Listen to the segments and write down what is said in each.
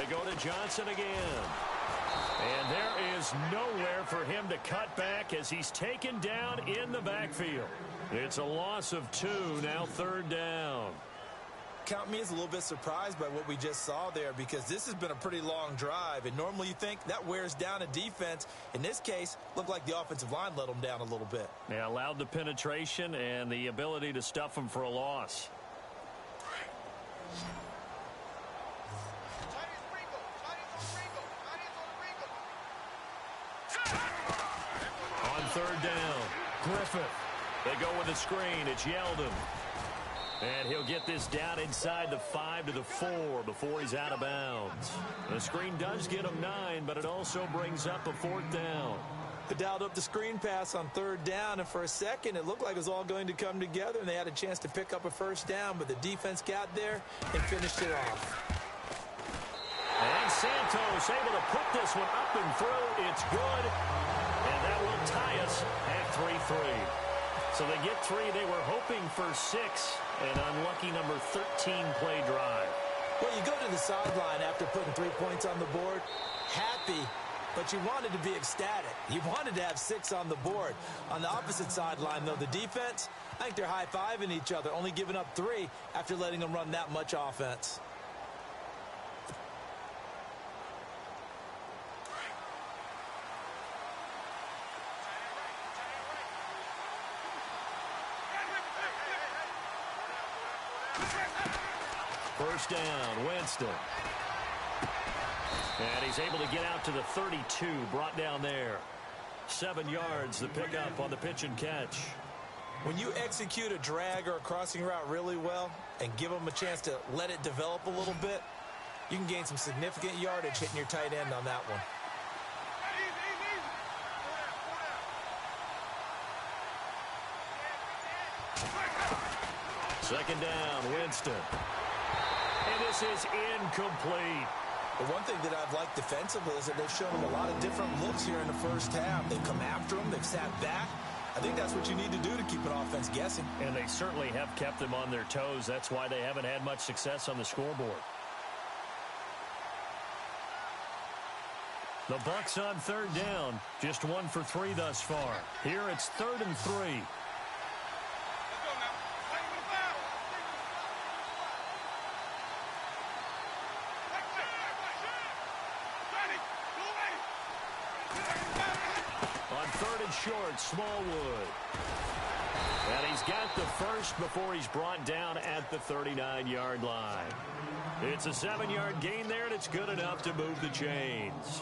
They go to Johnson again. And there is nowhere for him to cut back as he's taken down in the backfield. It's a loss of 2, now 3rd down. Count me as a little bit surprised by what we just saw there, because this has been a pretty long drive, and normally you think that wears down a defense. In this case, looked like the offensive line let them down a little bit. Yeah, allowed the penetration and the ability to stuff them for a loss. On 3rd down, Griffith. They go with a screen. It's Yeldon. And he'll get this down inside the 5 to the 4 before he's out of bounds. The screen does get him 9, but it also brings up a 4th down. They dialed up the screen pass on 3rd down, and for a second it looked like it was all going to come together, and they had a chance to pick up a 1st down, but the defense got there and finished it off. And Santos able to put this one up and through. It's good, and that will tie us at 3-3. So they get 3. They were hoping for 6. An unlucky number 13 play drive. Well, you go to the sideline after putting 3 points on the board, happy, but you wanted to be ecstatic. You wanted to have 6 on the board. On the opposite sideline, though, the defense, I think they're high-fiving each other, only giving up 3 after letting them run that much offense. First down, Winston. And he's able to get out to the 32, brought down there. 7 yards the pickup on the pitch and catch. When you execute a drag or a crossing route really well and give them a chance to let it develop a little bit, you can gain some significant yardage hitting your tight end on that one. Second down, Winston. And this is incomplete. The one thing that I've liked defensively is that they've shown them a lot of different looks here in the first half. They've come after them. They've sat back. I think that's what you need to do to keep an offense guessing. And they certainly have kept them on their toes. That's why they haven't had much success on the scoreboard. The Bucs on 3rd down. Just 1 for 3 thus far. Here it's 3rd and 3. Short, Smallwood. And he's got the first before he's brought down at the 39-yard line. It's a 7-yard gain there, and it's good enough to move the chains.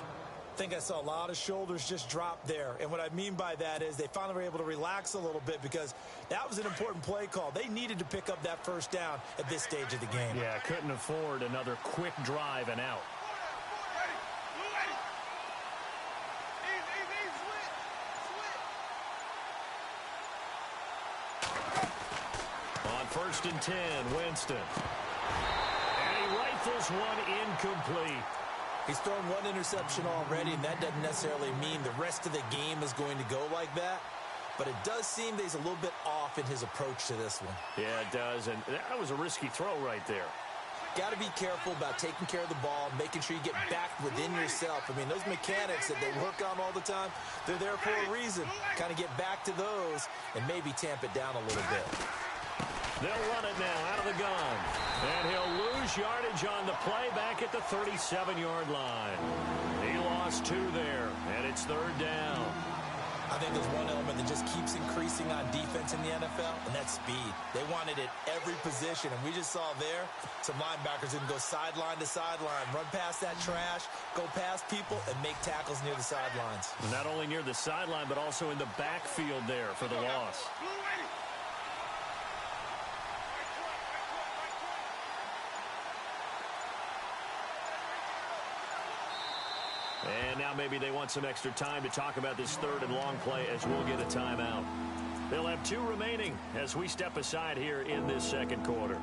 I think I saw a lot of shoulders just drop there. And what I mean by that is they finally were able to relax a little bit because that was an important play call. They needed to pick up that first down at this stage of the game. Yeah, couldn't afford another quick drive and out. On 1st and 10, Winston. And he rifles one incomplete. He's thrown 1 interception already, and that doesn't necessarily mean the rest of the game is going to go like that. But it does seem that he's a little bit off in his approach to this one. Yeah, it does, and that was a risky throw right there. Got to be careful about taking care of the ball, making sure you get back within yourself. I mean, those mechanics that they work on all the time, they're there for a reason. Kind of get back to those and maybe tamp it down a little bit. They'll run it now out of the gun. And he'll lose yardage on the play back at the 37-yard line. He lost 2 there, and it's 3rd down. I think there's one element that just keeps increasing on defense in the NFL, and that's speed. They want it at every position, and we just saw there some linebackers who can go sideline to sideline, run past that trash, go past people, and make tackles near the sidelines. Not only near the sideline, but also in the backfield there for the loss. And now maybe they want some extra time to talk about this 3rd and long play as we'll get a timeout. They'll have 2 remaining as we step aside here in this 2nd quarter.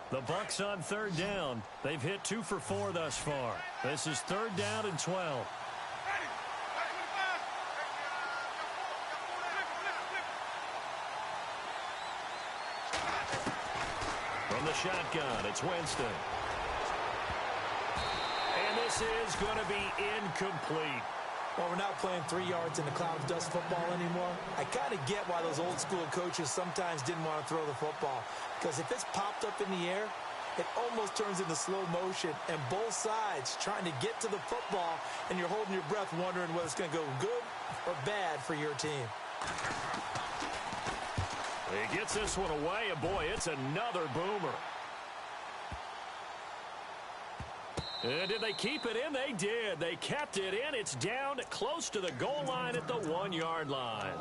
The Bucs on third down. They've hit 2 for 4 thus far. This is third down and 12. From the shotgun, it's Winston. And this is going to be incomplete. Well, we're not playing 3 yards in the cloud of dust football anymore. I kind of get why those old school coaches sometimes didn't want to throw the football. Because if it's popped up in the air, it almost turns into slow motion. And both sides trying to get to the football, and you're holding your breath wondering whether it's going to go good or bad for your team. He gets this one away, and boy, it's another boomer. And did they keep it in? They did. They kept it in. It's down close to the goal line at the 1-yard line.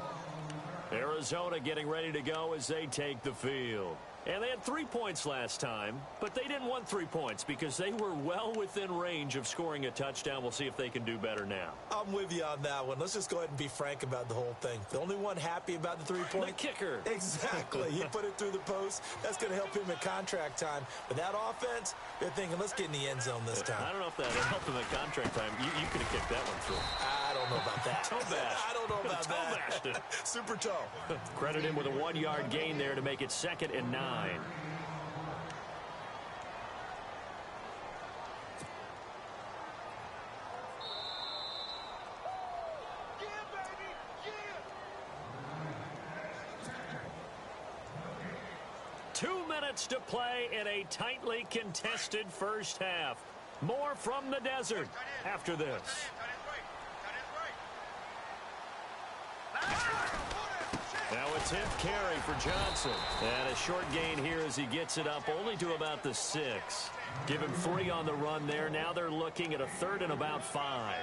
Arizona getting ready to go as they take the field. And they had 3 points last time, but they didn't want 3 points because they were well within range of scoring a touchdown. We'll see if they can do better now. I'm with you on that one. Let's just go ahead and be frank about the whole thing. The only one happy about the 3-point? The kicker. Exactly. He put it through the post. That's going to help him at contract time. But that offense, they're thinking, let's get in the end zone this time. I don't know if that helped him at contract time. You could have kicked that one through. I don't know about that. Toe bash. I don't know about toe that. Bashed it. Super toe. Credit him with a 1-yard gain there to make it 2nd and 9. To play in a tightly contested first half. More from the desert after this. Now a 10th carry for Johnson. And a short gain here as he gets it up only to about the 6. Give him 3 on the run there. Now they're looking at a 3rd and about 5.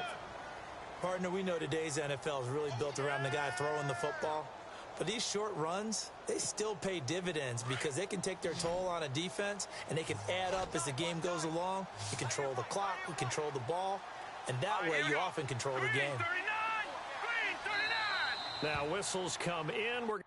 Partner, we know today's NFL is really built around the guy throwing the football. But these short runs, they still pay dividends because they can take their toll on a defense and they can add up as the game goes along. You control the clock, you control the ball, and that way you often control the game. Now whistles come in. We're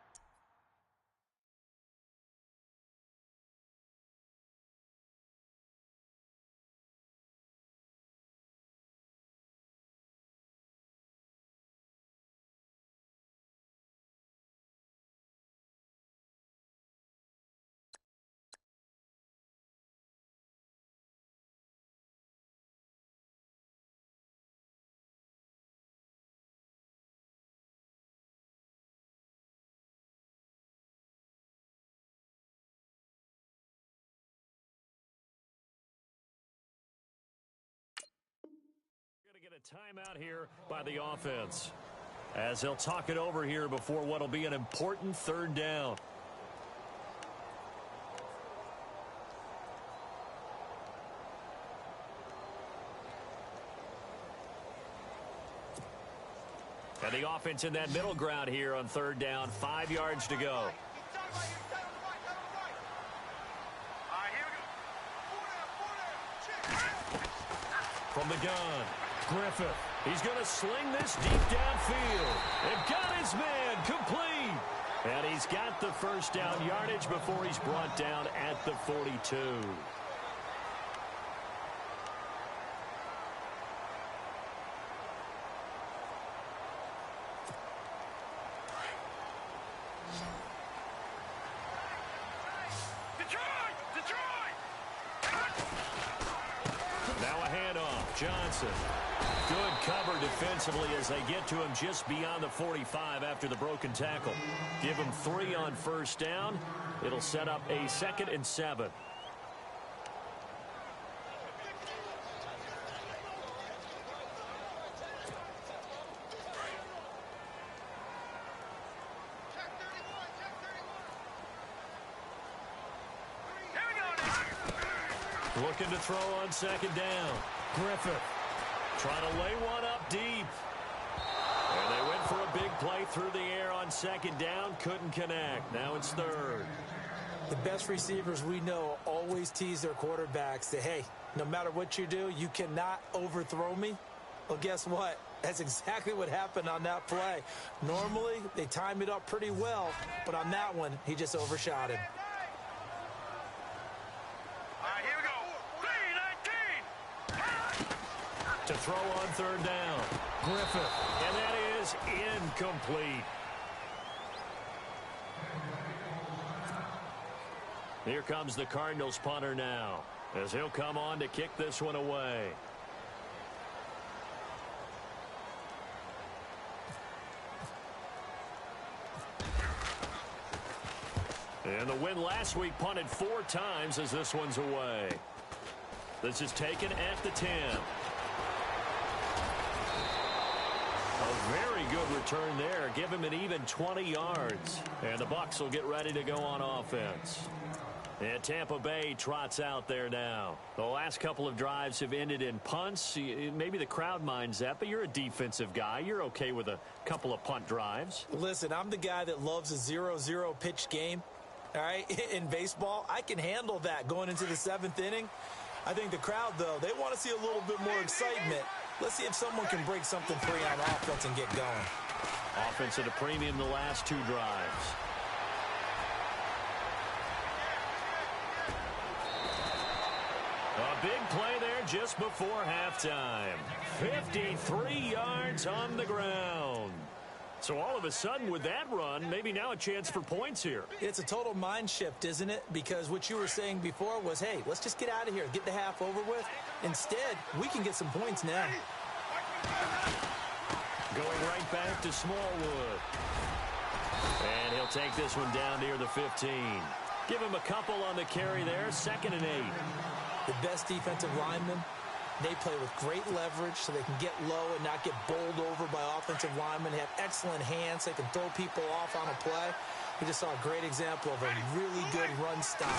get a timeout here by the offense as they'll talk it over here before what will be an important 3rd down. And the offense in that middle ground here on 3rd down, 5 yards to go. From the gun, Griffith. He's going to sling this deep downfield. And got his man complete. And he's got the 1st down yardage before he's brought down at the 42. Johnson. Good cover defensively as they get to him just beyond the 45 after the broken tackle. Give him 3 on 1st down. It'll set up a 2nd and 7. Looking to throw on 2nd down. Griffith trying to lay one up deep. And they went for a big play through the air on 2nd down. Couldn't connect. Now it's 3rd. The best receivers we know always tease their quarterbacks that, hey, no matter what you do, you cannot overthrow me. Well, guess what? That's exactly what happened on that play. Normally, they time it up pretty well, but on that one, he just overshot him. To throw on third down. Griffith. And that is incomplete. Here comes the Cardinals punter now, as he'll come on to kick this one away. And the win last week punted 4 times as this one's away. This is taken at the 10. A very good return there. Give him an even 20 yards. And the Bucs will get ready to go on offense. And Tampa Bay trots out there now. The last couple of drives have ended in punts. Maybe the crowd minds that, but you're a defensive guy. You're okay with a couple of punt drives. Listen, I'm the guy that loves a 0-0 pitch game. All right, in baseball, I can handle that going into the 7th inning. I think the crowd, though, they want to see a little bit more excitement. Let's see if someone can break something free on offense and get going. Offense at a premium the last 2 drives. A big play there just before halftime. 53 yards on the ground. So all of a sudden with that run, maybe now a chance for points here. It's a total mind shift, isn't it? Because what you were saying before was, hey, let's just get out of here, get the half over with. Instead, we can get some points now. Going right back to Smallwood. And he'll take this one down near the 15. Give him a couple on the carry there, 2nd and 8. The best defensive linemen, they play with great leverage so they can get low and not get bowled over by offensive linemen. They have excellent hands. They can throw people off on a play. We just saw a great example of a really good run stop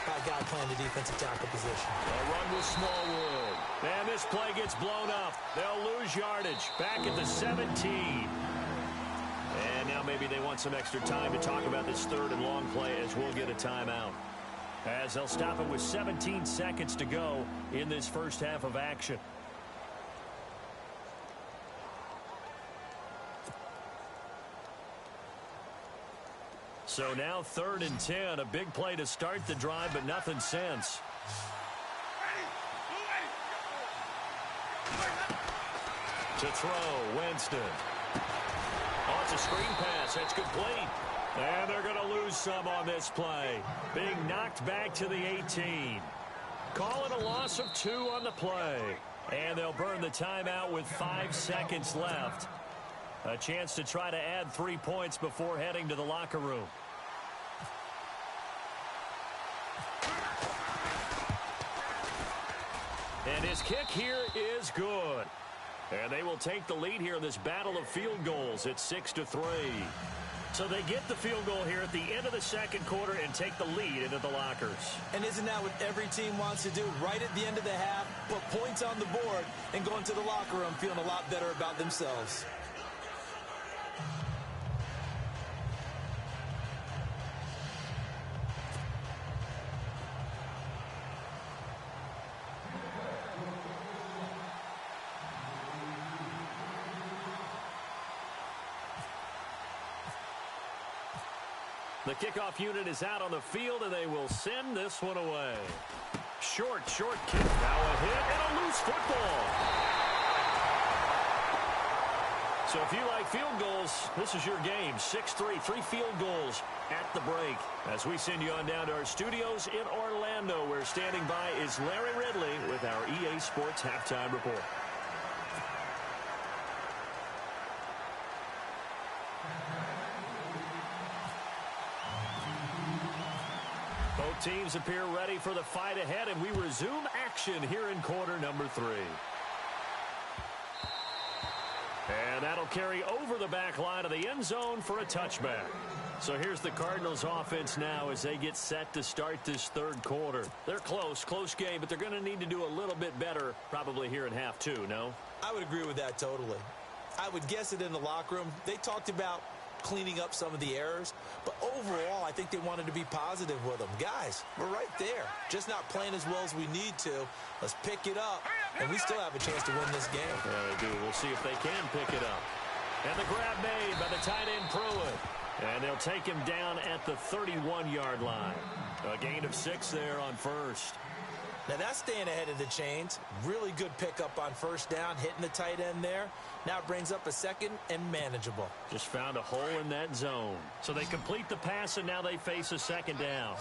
by a guy playing the defensive tackle position. A run with Smallwood. And this play gets blown up. They'll lose yardage. Back at the 17. And now maybe they want some extra time to talk about this 3rd and long play as we'll get a timeout. As they'll stop it with 17 seconds to go in this first half of action. So now 3rd and 10. A big play to start the drive, but nothing since. To throw, Winston. Oh, it's a screen pass. That's complete. And they're going to lose some on this play. Being knocked back to the 18. Call it a loss of 2 on the play. And they'll burn the timeout with 5 seconds left. A chance to try to add 3 points before heading to the locker room. And his kick here is good. And they will take the lead here in this battle of field goals at 6-3. So they get the field goal here at the end of the 2nd quarter and take the lead into the lockers. And isn't that what every team wants to do? Right at the end of the half, put points on the board and go into the locker room feeling a lot better about themselves. The kickoff unit is out on the field, and they will send this one away. Short kick. Now a hit and a loose football. So if you like field goals, this is your game. 6-3, 3 field goals at the break. As we send you on down to our studios in Orlando, where standing by is Larry Ridley with our EA Sports Halftime Report. Both teams appear ready for the fight ahead, and we resume action here in quarter number 3. And that'll carry over the back line of the end zone for a touchback. So here's the Cardinals offense now as they get set to start this 3rd quarter. They're close game, but they're going to need to do a little bit better probably here in half 2, no? I would agree with that totally. I would guess it in the locker room. They talked about cleaning up some of the errors, but overall I think they wanted to be positive with them. Guys, we're right there, just not playing as well as we need to. Let's pick it up, and we still have a chance to win this game. Yeah, they do. We'll see if they can pick it up. And the grab made by the tight end Pruitt, and they'll take him down at the 31-yard line. A gain of 6 there on first. Now that's staying ahead of the chains. Really good pickup on first down, hitting the tight end there. Now it brings up a second and manageable. Just found a hole in that zone. So they complete the pass, and now they face a second down.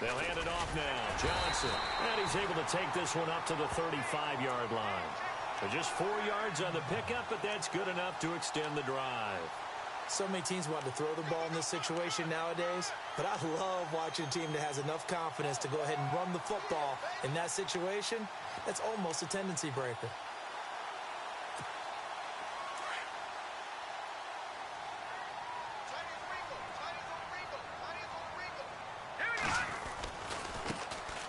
They'll hand it off now. Johnson. And he's able to take this one up to the 35-yard line. So just 4 yards on the pickup, but that's good enough to extend the drive. So many teams want to throw the ball in this situation nowadays, but I love watching a team that has enough confidence to go ahead and run the football. In that situation, that's almost a tendency breaker.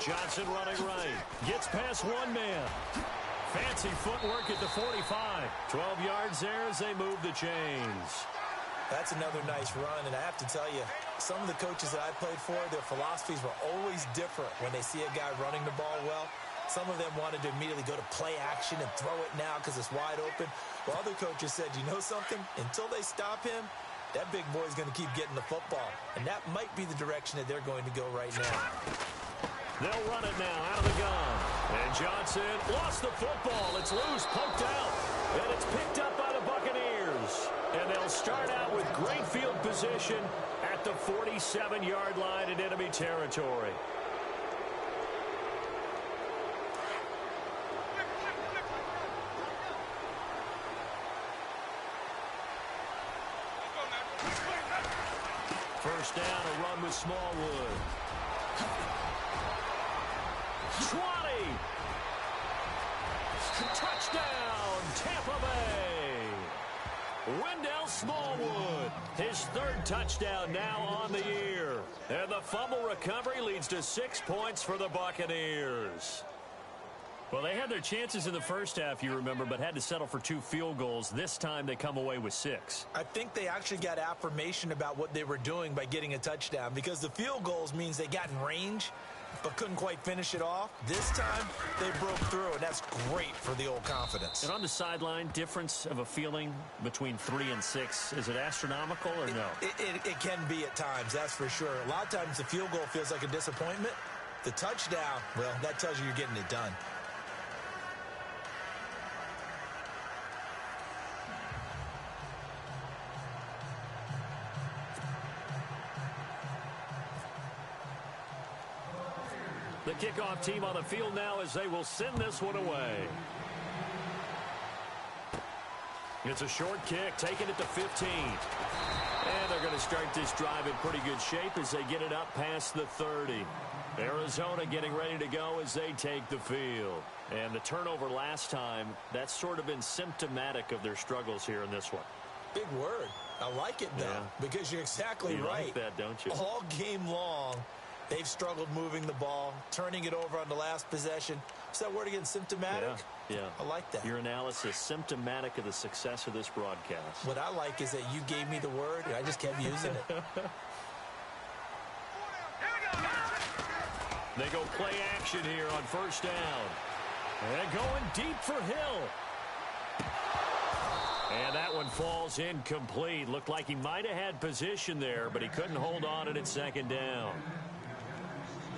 Johnson running right. Gets past one man. Fancy footwork at the 45. 12 yards there as they move the chains. That's another nice run, and I have to tell you, some of the coaches that I played for, their philosophies were always different when they see a guy running the ball well. Some of them wanted to immediately go to play action and throw it now because it's wide open. While other coaches said, you know something? Until they stop him, that big boy's going to keep getting the football. And that might be the direction that they're going to go right now. They'll run it now out of the gun. And Johnson lost the football. It's loose, poked out. And it's picked up by the Buccaneers. And they'll start out with great field position at the 47-yard line in enemy territory. First down, a run with Smallwood. 20. Touchdown, Tampa Bay. Wendell Smallwood, his third touchdown now on the year. And the fumble recovery leads to 6 points for the Buccaneers. Well, they had their chances in the first half, you remember, but had to settle for 2 field goals. This time they come away with 6. I think they actually got affirmation about what they were doing by getting a touchdown, because the field goals means they got in range but couldn't quite finish it off. This time, they broke through, and that's great for the old confidence. And on the sideline, difference of a feeling between 3 and 6, is it astronomical or no? It can be at times, that's for sure. A lot of times the field goal feels like a disappointment. The touchdown, well, that tells you you're getting it done. The kickoff team on the field now as they will send this one away. It's a short kick, taking it to 15. And they're going to start this drive in pretty good shape as they get it up past the 30. Arizona getting ready to go as they take the field. And the turnover last time, that's sort of been symptomatic of their struggles here in this one. Big word. I like it, though, because you're exactly right. You like that, don't you? All game long, they've struggled moving the ball, turning it over on the last possession. Is that word again, symptomatic? Yeah. I like that. Your analysis, symptomatic of the success of this broadcast. What I like is that you gave me the word, and I just kept using it. They go play action here on first down. And going deep for Hill. And that one falls incomplete. Looked like he might have had position there, but he couldn't hold on at second down.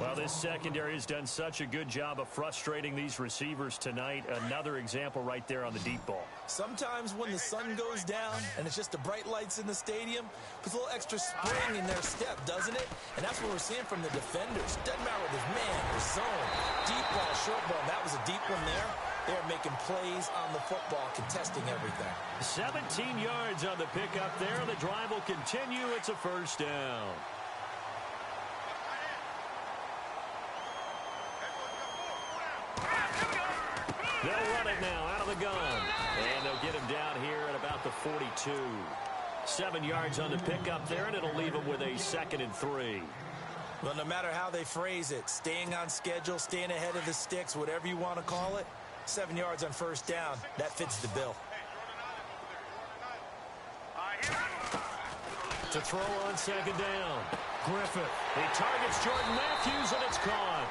Well, this secondary has done such a good job of frustrating these receivers tonight. Another example right there on the deep ball. Sometimes when the sun goes down and it's just the bright lights in the stadium, puts a little extra spring in their step, doesn't it? And that's what we're seeing from the defenders. Doesn't matter whether it's man or zone, deep ball, short ball. That was a deep one there. They're making plays on the football, contesting everything. 17 yards on the pickup there. The drive will continue. It's a first down. They'll run it now out of the gun. And they'll get him down here at about the 42. 7 yards on the pickup there, and it'll leave him with a 2nd and 3. Well, no matter how they phrase it, staying on schedule, staying ahead of the sticks, whatever you want to call it, 7 yards on first down, that fits the bill. To throw on second down. Griffith. He targets Jordan Matthews, and it's caught.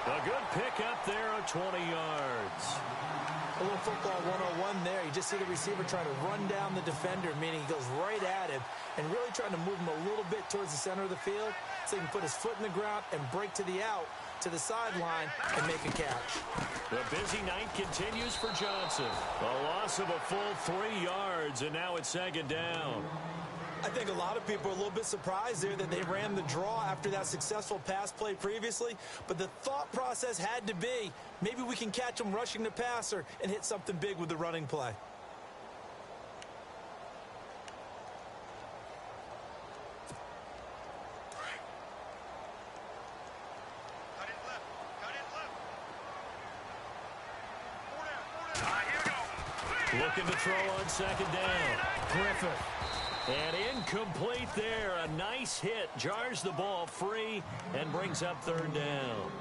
A good pickup there of 20 yards. A little football 101 there. You just see the receiver trying to run down the defender, meaning he goes right at him and really trying to move him a little bit towards the center of the field so he can put his foot in the ground and break to the out, to the sideline, and make a catch. The busy night continues for Johnson. A loss of a full 3 yards, and now it's second down. I think a lot of people are a little bit surprised there that they ran the draw after that successful pass play previously, but the thought process had to be, maybe we can catch them rushing the passer and hit something big with the running play. Looking to throw on second down. Griffith. And incomplete there. A nice hit. Jars the ball free and brings up third down.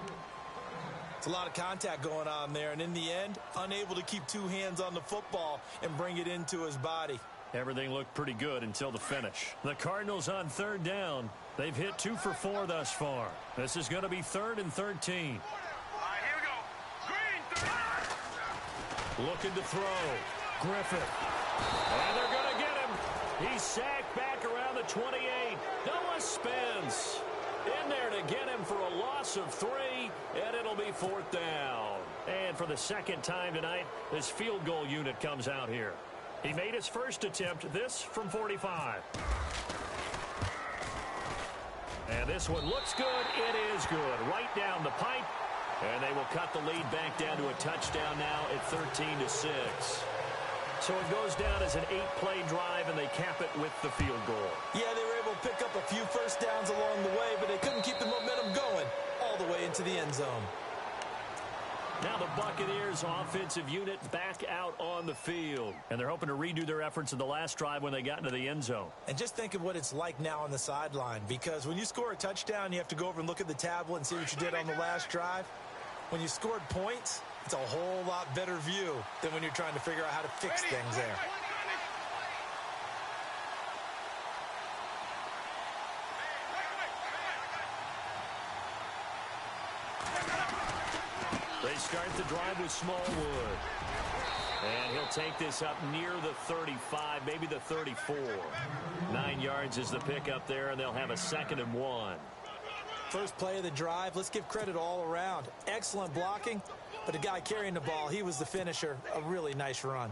It's a lot of contact going on there, and in the end, unable to keep two hands on the football and bring it into his body. Everything looked pretty good until the finish. The Cardinals on third down. They've hit 2 for 4 thus far. This is going to be 3rd and 13. Looking to throw. Griffith. And they're going to get him. He's sacked back around the 28. Noah Spence in there to get him for a loss of 3, and it'll be 4th down. And for the second time tonight, this field goal unit comes out here. He made his first attempt, this from 45. And this one looks good. It is good. Right down the pipe. And they will cut the lead back down to a touchdown now at 13-6. So it goes down as an 8-play drive, and they cap it with the field goal. Yeah, they were able to pick up a few first downs along the way, but they couldn't keep the momentum going all the way into the end zone. Now the Buccaneers offensive unit back out on the field. And they're hoping to redo their efforts in the last drive when they got into the end zone. And just think of what it's like now on the sideline, because when you score a touchdown, you have to go over and look at the tablet and see what you did on the last drive. When you scored points, it's a whole lot better view than when you're trying to figure out how to fix things there. They start the drive with Smallwood. And he'll take this up near the 35, maybe the 34. 9 yards is the pickup there, and they'll have a 2nd and 1. First play of the drive, let's give credit all around. Excellent blocking, but the guy carrying the ball, he was the finisher. A really nice run.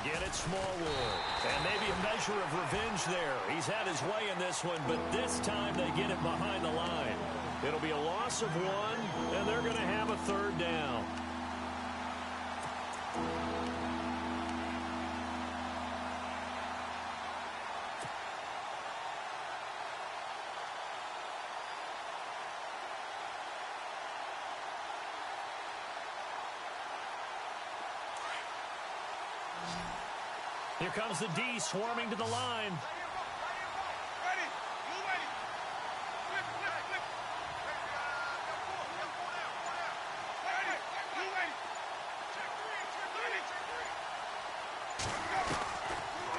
Again, it's Smallwood. And maybe a measure of revenge there. He's had his way in this one, but this time they get it behind the line. It'll be a loss of 1, and they're going to have a 3rd down. Here comes the D swarming to the line.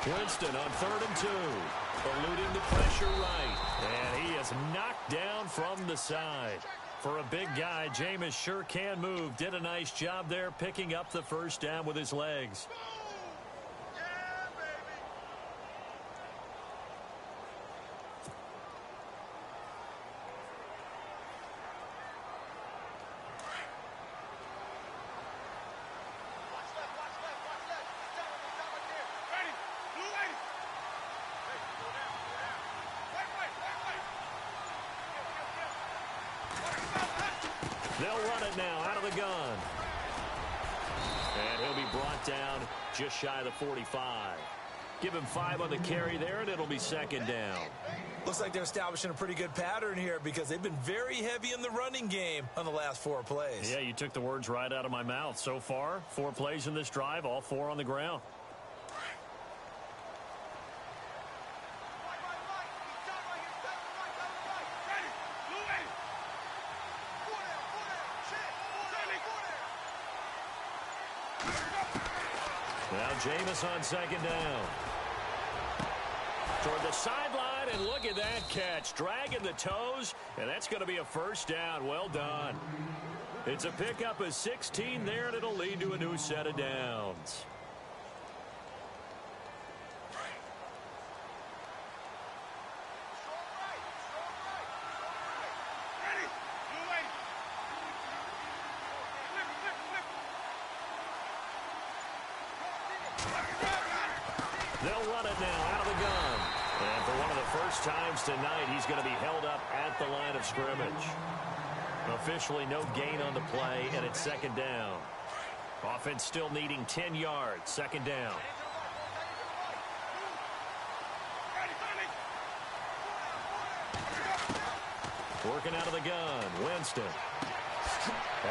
Winston on 3rd and 2. Eluding the pressure right. And he is knocked down from the side. For a big guy, Jameis sure can move. Did a nice job there picking up the first down with his legs. They'll run it now out of the gun. And he'll be brought down just shy of the 45. Give him 5 on the carry there, and it'll be 2nd down. Looks like they're establishing a pretty good pattern here because they've been very heavy in the running game on the last 4 plays. Yeah, you took the words right out of my mouth. So far, 4 plays in this drive, all 4 on the ground. Now Jameis on second down. Toward the sideline, and look at that catch. Dragging the toes, and that's going to be a first down. Well done. It's a pickup of 16 there, and it'll lead to a new set of downs. They'll run it now out of the gun. And for one of the first times tonight, he's going to be held up at the line of scrimmage. Officially no gain on the play, and it's second down. Offense still needing 10 yards. Second down. Working out of the gun. Winston.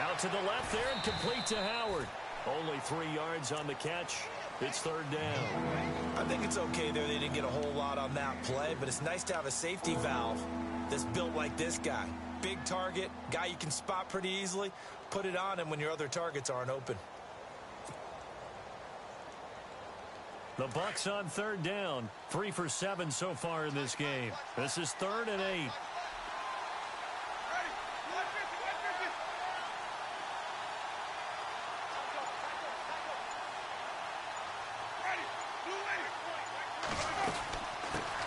Out to the left there and complete to Howard. Only 3 yards on the catch. It's third down. I think it's okay there. They didn't get a whole lot on that play, but it's nice to have a safety valve that's built like this guy. Big target, guy you can spot pretty easily. Put it on him when your other targets aren't open. The Bucs on third down. 3 for 7 so far in this game. This is 3rd and 8.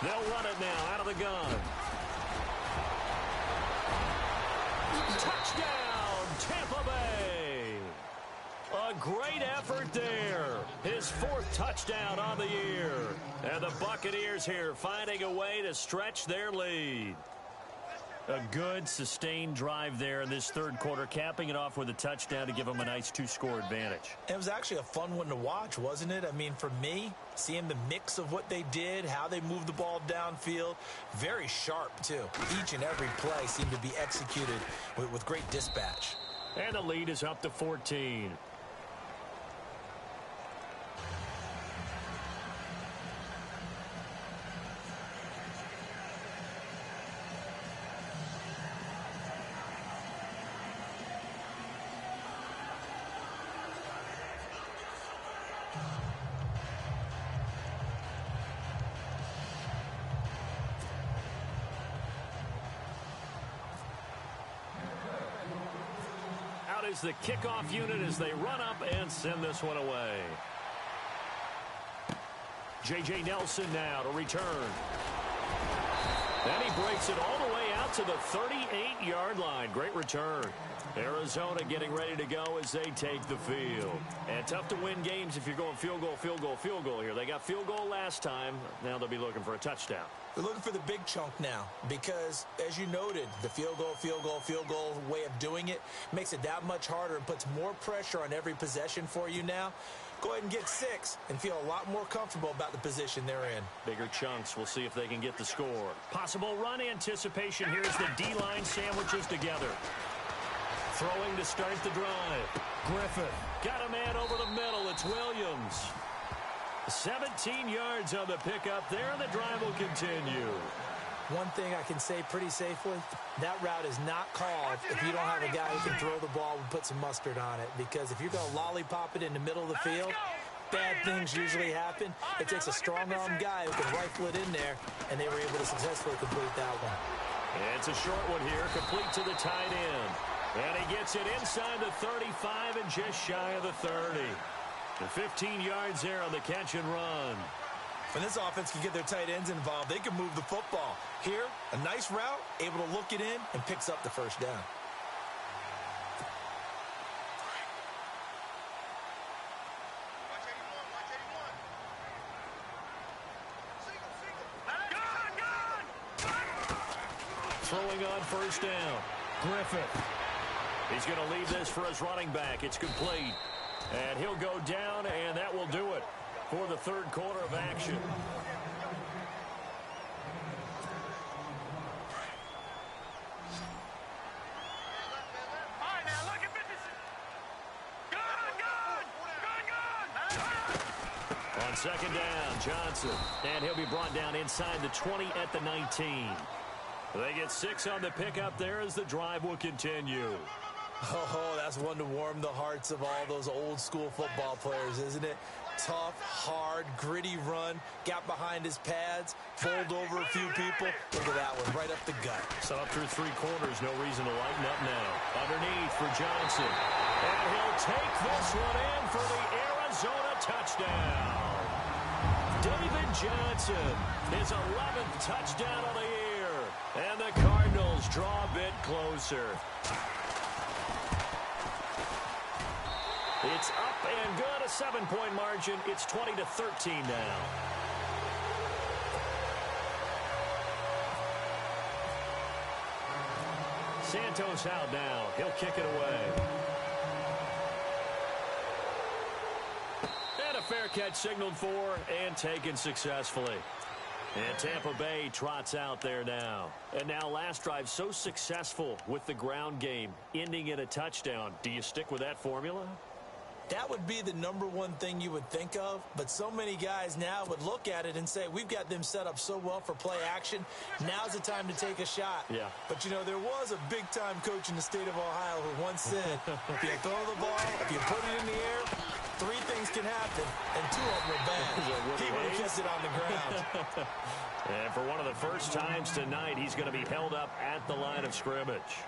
They'll run it now out of the gun. Touchdown, Tampa Bay. A great effort there. His 4th touchdown on the year. And the Buccaneers here finding a way to stretch their lead. A good, sustained drive there in this third quarter, capping it off with a touchdown to give them a nice 2-score advantage. It was actually a fun one to watch, wasn't it? I mean, for me, seeing the mix of what they did, how they moved the ball downfield, very sharp, too. Each and every play seemed to be executed with great dispatch. And the lead is up to 14. Is the kickoff unit as they run up and send this one away. J.J. Nelson now to return. And he breaks it all the way out to the 38-yard line. Great return. Arizona getting ready to go as they take the field. And tough to win games if you're going field goal, field goal, field goal here. They got field goal last time. Now they'll be looking for a touchdown. They're looking for the big chunk now because, as you noted, the field goal way of doing it makes it that much harder and puts more pressure on every possession for you now. Go ahead and get 6 and feel a lot more comfortable about the position they're in. Bigger chunks. We'll see if they can get the score. Possible run anticipation here as the D-line sandwiches together. Throwing to start the drive. Griffith got a man over the middle. It's Williams. 17 yards on the pickup there, and the drive will continue. One thing I can say pretty safely, that route is not called if you don't have a guy who can throw the ball and put some mustard on it. Because if you're going to lollipop it in the middle of the field, bad things usually happen. It takes a strong-arm guy who can rifle it in there, and they were able to successfully complete that one. It's a short one here, complete to the tight end. And he gets it inside the 35 and just shy of the 30. And 15 yards there on the catch and run. When this offense can get their tight ends involved, they can move the football. Here, a nice route, able to look it in, and picks up the first down. Throwing on first down. Griffith. He's going to leave this for his running back. It's complete. And he'll go down, and that will do it for the third quarter of action. On second down, Johnson. And he'll be brought down inside the 20 at the 19. They get 6 on the pickup there as the drive will continue. Oh, that's one to warm the hearts of all those old school football players, isn't it? tough, hard, gritty run. Got behind his pads, bowled over a few people. Look at that one, right up the gut. So up through 3 quarters, no reason to lighten up now. Underneath for Johnson. And he'll take this one in for the Arizona touchdown. David Johnson, his 11th touchdown of the year. And the Cardinals draw a bit closer. It's up and good, a 7-point margin. It's 20-13 now. Santos out now. He'll kick it away. And a fair catch signaled for and taken successfully. And Tampa Bay trots out there now. And now last drive so successful with the ground game, ending in a touchdown. Do you stick with that formula? That would be the #1 thing you would think of, but so many guys now would look at it and say, we've got them set up so well for play action. Now's the time to take a shot. Yeah. But, you know, there was a big-time coach in the state of Ohio who once said, if you throw the ball, if you put it in the air, 3 things can happen, and 2 of them are bad. He would have kept it on the ground. And for one of the first times tonight, he's going to be held up at the line of scrimmage.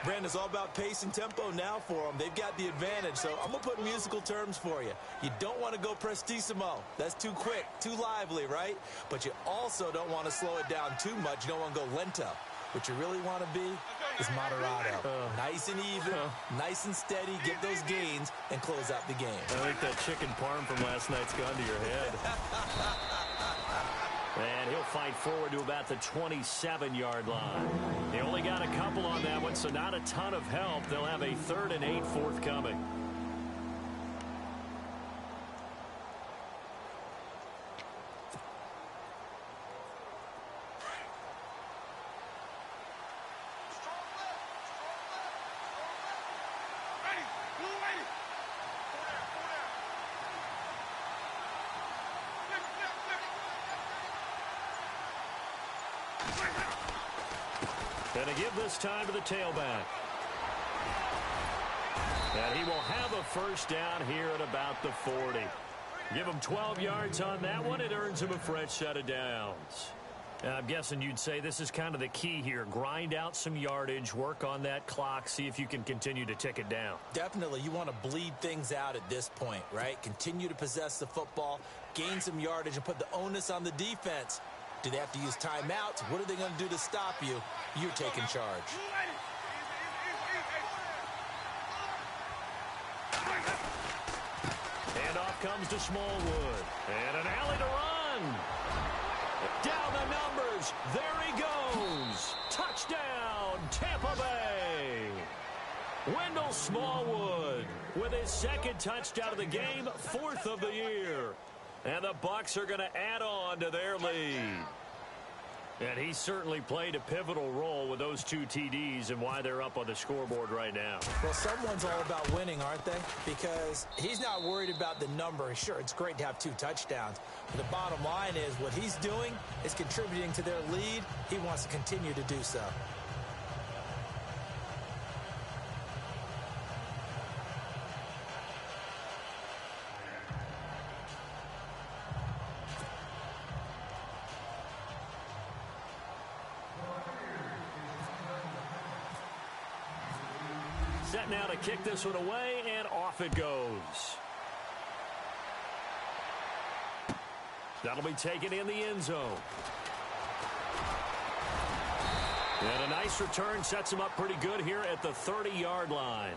Brandon, it's all about pace and tempo now for them. They've got the advantage, so I'm going to put musical terms for you. You don't want to go prestissimo. That's too quick, too lively, right? But you also don't want to slow it down too much. You don't want to go lento. What you really want to be is moderato. Nice and even, nice and steady, get those gains, and close out the game. I think that chicken parm from last night's gone to your head. And he'll fight forward to about the 27-yard line. They only got a couple on that one, so not a ton of help. They'll have a 3rd and 8 forthcoming. And to give this time to the tailback. And he will have a first down here at about the 40. Give him 12 yards on that one. It earns him a fresh set of downs. And I'm guessing you'd say this is kind of the key here. Grind out some yardage, work on that clock, see if you can continue to tick it down. Definitely. You want to bleed things out at this point, right? Continue to possess the football, gain some yardage, and put the onus on the defense. Do they have to use timeouts? What are they going to do to stop you? You're taking charge. And off comes to Smallwood. And an alley to run. Down the numbers. There he goes. Touchdown, Tampa Bay. Wendell Smallwood with his 2nd touchdown of the game, 4th of the year. And the Bucs are going to add on to their lead. And he certainly played a pivotal role with those 2 TDs and why they're up on the scoreboard right now. Well, someone's all about winning, aren't they? Because he's not worried about the number. Sure, it's great to have 2 touchdowns. But the bottom line is what he's doing is contributing to their lead. He wants to continue to do so. Set now to kick this one away, and off it goes. That'll be taken in the end zone. And a nice return sets him up pretty good here at the 30-yard line.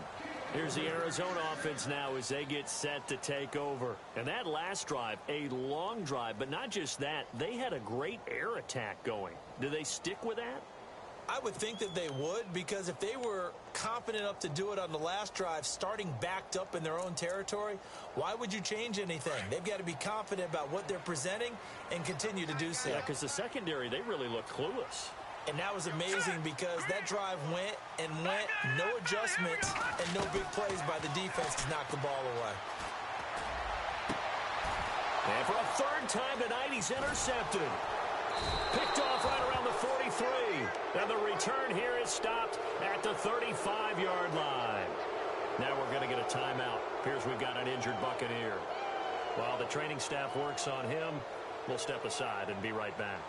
Here's the Arizona offense now as they get set to take over. And that last drive, a long drive, but not just that. They had a great air attack going. Do they stick with that? I would think that they would, because if they were confident enough to do it on the last drive, starting backed up in their own territory, why would you change anything? They've got to be confident about what they're presenting and continue to do so. Yeah, because the secondary, they really look clueless. And that was amazing because that drive went and went, no adjustments and no big plays by the defense to knock the ball away. And for a 3rd time tonight, he's intercepted. Picked off right around the 43. And the return here is stopped at the 35-yard line. Now we're going to get a timeout. Appears we've got an injured Buccaneer. While the training staff works on him, we'll step aside and be right back.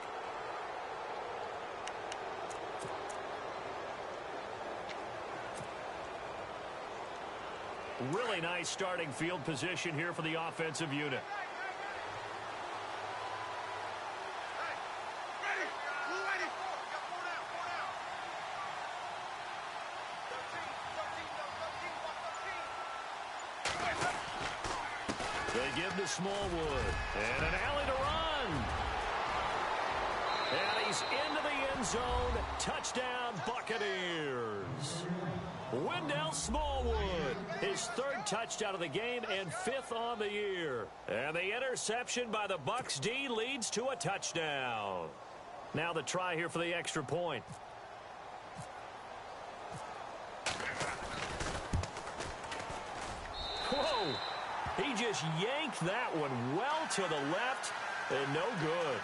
Really nice starting field position here for the offensive unit. They give to Smallwood. And an alley to run. And he's into the end zone. Touchdown, Buccaneers. Wendell Smallwood, his third touchdown of the game and fifth on the year. And the interception by the Bucs D leads to a touchdown. Now the try here for the extra point. Whoa! He just yanked that one well to the left and no good.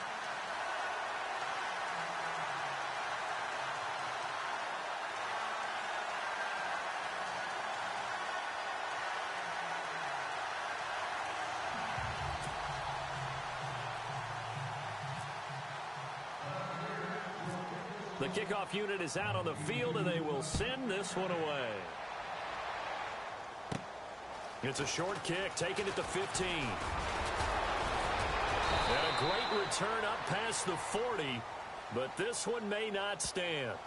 The kickoff unit is out on the field, and they will send this one away. It's a short kick, taking it to 15. And a great return up past the 40, but this one may not stand.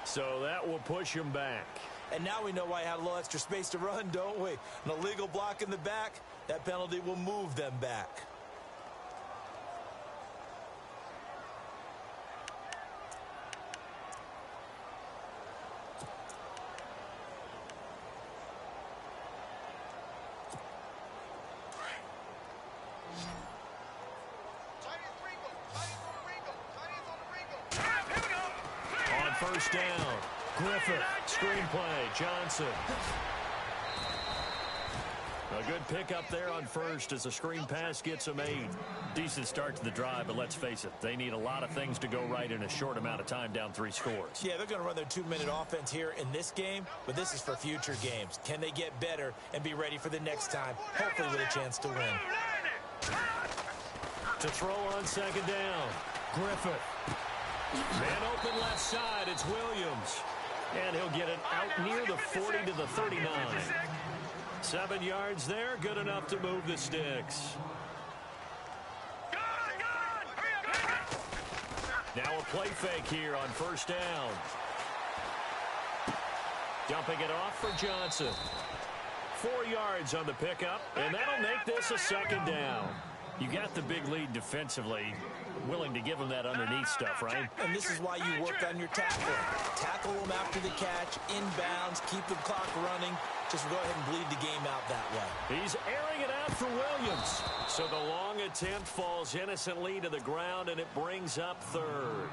So that will push him back. And now we know why he had a little extra space to run, don't we? An illegal block in the back, that penalty will move them back. First down. Griffith, screenplay, Johnson. A good pickup there on first as a screen pass gets him 8. Decent start to the drive, but let's face it, they need a lot of things to go right in a short amount of time, down 3 scores. Yeah, they're going to run their 2-minute offense here in this game, but this is for future games. Can they get better and be ready for the next time, hopefully with a chance to win? To throw on second down, Griffith. Man open left side, it's Williams. And he'll get it out near the 40 to the 39. 7 yards there, good enough to move the sticks. Now a play fake here on first down. Dumping it off for Johnson. 4 yards on the pickup, and that'll make this a second down. You got the big lead defensively. Willing to give them that underneath stuff, right? And this is why you work on your tackling. Tackle them after the catch, inbounds, keep the clock running. Just go ahead and bleed the game out that way. He's airing it out for Williams. So the long attempt falls innocently to the ground, and it brings up third.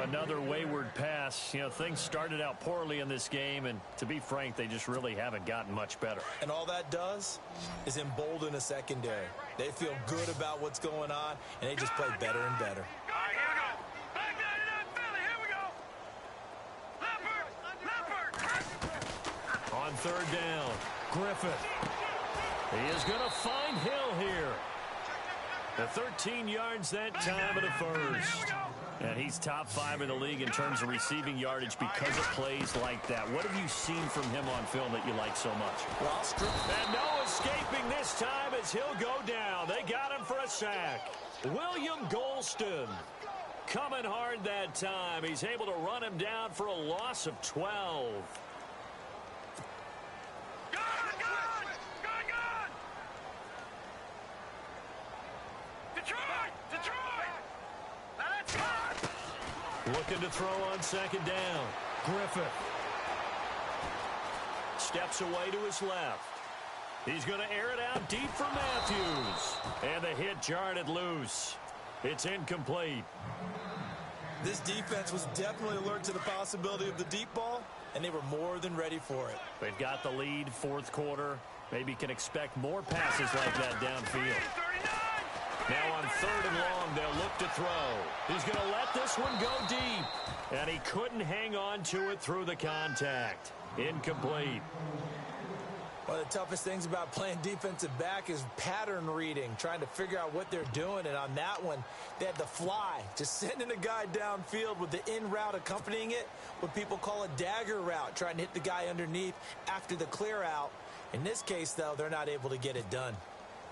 Another wayward pass. You know, things started out poorly in this game, and to be frank, they just really haven't gotten much better. And all that does is embolden a secondary. They feel good about what's going on, and they just play better and better. All right, here we go. Back down to Philly. Here we go. Leopard. On third down, Griffith. He is going to find Hill here. The 13 yards that time of the first. And he's top 5 in the league in terms of receiving yardage because of plays like that. What have you seen from him on film that you like so much? Well, and no escaping this time as he'll go down. They got him for a sack. William Golston coming hard that time. He's able to run him down for a loss of 12. Looking to throw on second down. Griffith steps away to his left. He's going to air it out deep for Matthews. And the hit jarred it loose. It's incomplete. This defense was definitely alert to the possibility of the deep ball, and they were more than ready for it. They've got the lead, fourth quarter. Maybe can expect more passes like that downfield. Now on third and long, they'll look to throw. He's going to let this one go deep. And he couldn't hang on to it through the contact. Incomplete. One of the toughest things about playing defensive back is pattern reading, trying to figure out what they're doing. And on that one, they had the fly, just sending a guy downfield with the in route accompanying it, what people call a dagger route, trying to hit the guy underneath after the clear out. In this case, though, they're not able to get it done.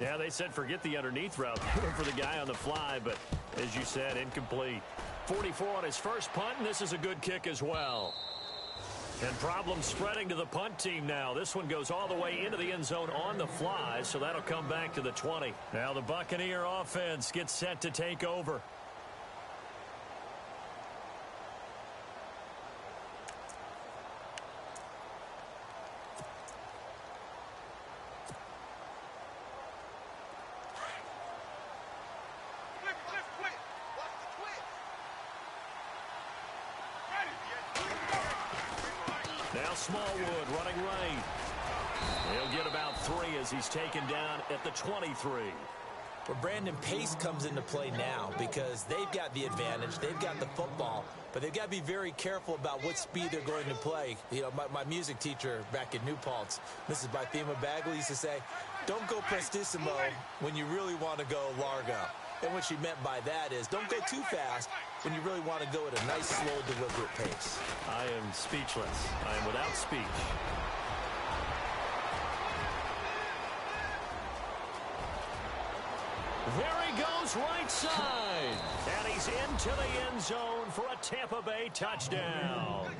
Yeah, they said forget the underneath route for the guy on the fly, but as you said, incomplete. 44 on his first punt, and this is a good kick as well. And problems spreading to the punt team now. This one goes all the way into the end zone on the fly, so that'll come back to the 20. Now the Buccaneer offense gets set to take over. Now Smallwood running right. He'll get about 3 as he's taken down at the 23. Well, Brandon, pace comes into play now because they've got the advantage. They've got the football, but they've got to be very careful about what speed they're going to play. You know, my music teacher back in New Paltz, Mrs. Bythema Bagley, used to say, don't go prestissimo when you really want to go largo. And what she meant by that is don't go too fast when you really want to go at a nice, slow, deliberate pace. I am speechless. I am without speech. There he goes right side. And he's into the end zone for a Tampa Bay touchdown.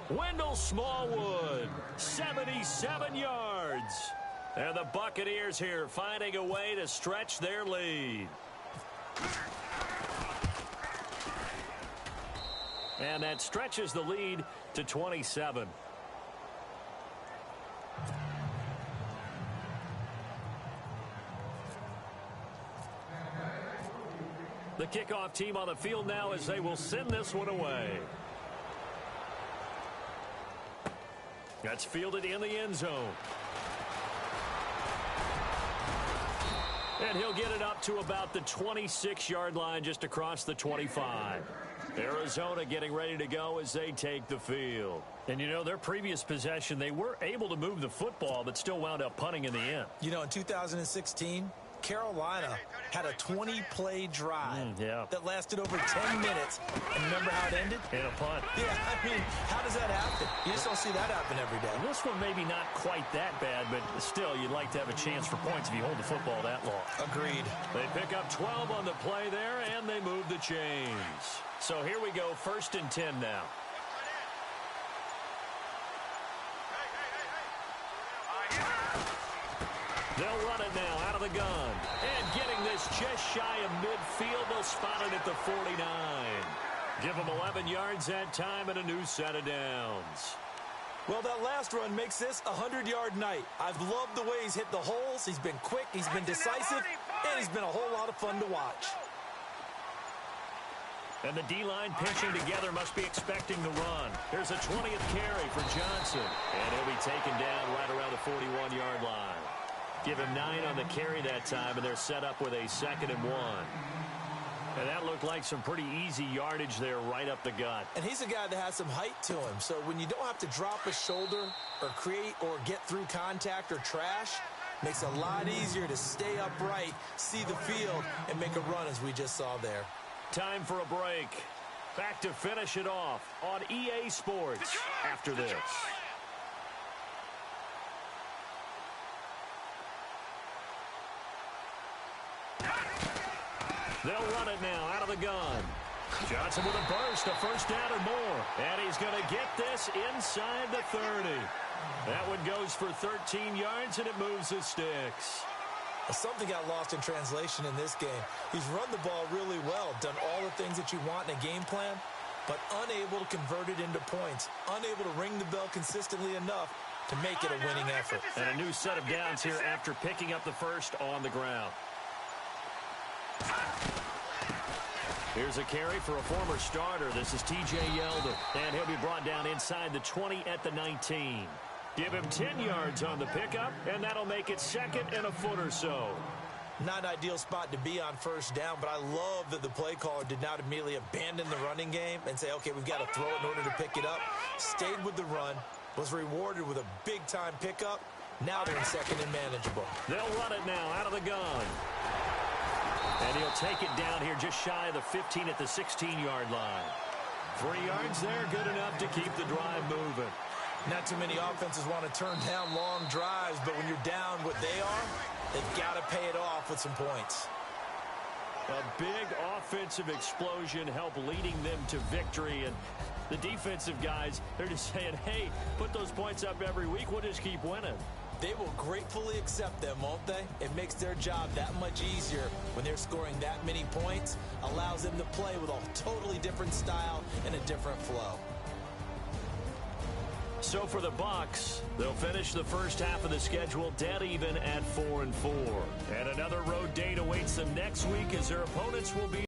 Wendell Smallwood, 77 yards. And the Buccaneers here finding a way to stretch their lead. And that stretches the lead to 27. The kickoff team on the field now as they will send this one away. That's fielded in the end zone. And he'll get it up to about the 26-yard line just across the 25. Arizona getting ready to go as they take the field. And, you know, their previous possession, they were able to move the football but still wound up punting in the end. You know, in 2016, Carolina had a 20-play drive that lasted over 10 minutes. And remember how it ended? In a punt. Yeah, I mean, how does that happen? You just don't see that happen every day. This one maybe not quite that bad, but still, you'd like to have a chance for points if you hold the football that long. Agreed. They pick up 12 on the play there, and they move the chains. So here we go, 1st and 10 now. They'll run it now out of the gun. And getting this just shy of midfield, they'll spot it at the 49. Give them 11 yards that time and a new set of downs. Well, that last run makes this a 100-yard night. I've loved the way he's hit the holes. He's been quick, he's been decisive, and he's been a whole lot of fun to watch. And the D-line pinching together must be expecting the run. Here's a 20th carry for Johnson. And he'll be taken down right around the 41-yard line. Give him 9 on the carry that time, and they're set up with a 2nd and 1. And that looked like some pretty easy yardage there right up the gut. And he's a guy that has some height to him. So when you don't have to drop a shoulder or create or get through contact or trash, makes it a lot easier to stay upright, see the field, and make a run as we just saw there. Time for a break. Back to finish it off on EA Sports after this. They'll run it now out of the gun. Johnson with a burst, a 1st down and more. And he's going to get this inside the 30. That one goes for 13 yards, and it moves the sticks. Something got lost in translation in this game. He's run the ball really well, done all the things that you want in a game plan, but unable to convert it into points, unable to ring the bell consistently enough to make it a winning effort. And a new set of downs here after picking up the 1st on the ground. Here's a carry for a former starter. This is T.J. Yeldon, and he'll be brought down inside the 20 at the 19. Give him 10 yards on the pickup, and that'll make it 2nd and a foot or so. Not an ideal spot to be on 1st down, but I love that the play caller did not immediately abandon the running game and say, okay, we've got to throw it in order to pick it up. Stayed with the run, was rewarded with a big-time pickup, Now they're in second and manageable. They'll run it now out of the gun. And he'll take it down here just shy of the 15 at the 16-yard line. 3 yards there, good enough to keep the drive moving. Not too many offenses want to turn down long drives, but when you're down what they are, they've got to pay it off with some points. A big offensive explosion helped leading them to victory. And the defensive guys, they're just saying, hey, put those points up every week. We'll just keep winning. They will gratefully accept them, won't they? It makes their job that much easier when they're scoring that many points. Allows them to play with a totally different style and a different flow. So for the Bucs, they'll finish the first half of the schedule dead even at 4-4. And another road date awaits them next week as their opponents will be